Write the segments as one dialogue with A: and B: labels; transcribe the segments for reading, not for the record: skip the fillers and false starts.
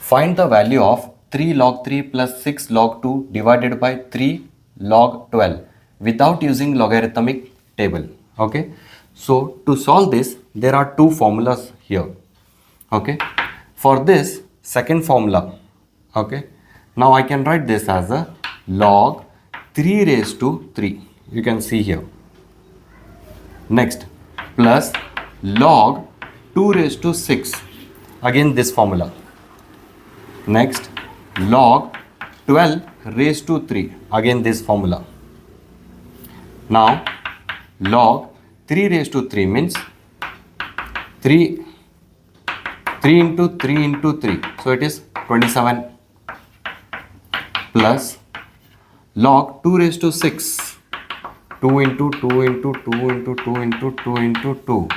A: Find the value of 3 log 3 plus 6 log 2 divided by 3 log 12 without using logarithmic table. Okay, so to solve this there are two formulas here. Okay, for this second formula, okay, now I can write this as a log 3 raised to 3, you can see here. Next, plus log 2 raised to 6, again this formula. Next, log 12 raised to 3, again this formula. Now log 3 raised to 3 means 3 into 3 into 3, so it is 27, plus log 2 raised to 6, 2 into 2 into 2 into 2 into 2 into 2,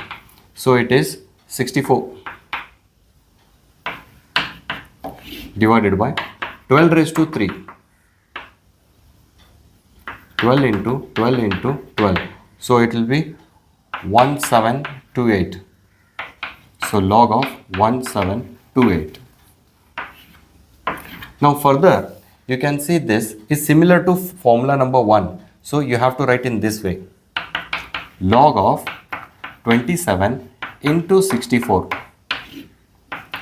A: so it is 64, divided by 12 raised to 3, 12 into 12 into 12, so it will be 1728. So log of 1728. Now further you can see this is similar to formula number 1, so you have to write in this way: log of 27 into 64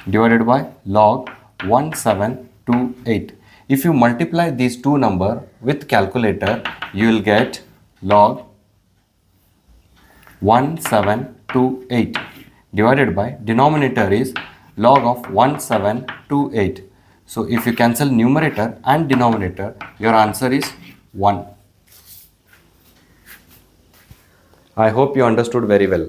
A: divided by log 1728. If you multiply these two numbers with calculator, you will get log 1728 divided by denominator is log of 1728. So if you cancel numerator and denominator, your answer is 1. I hope you understood very well.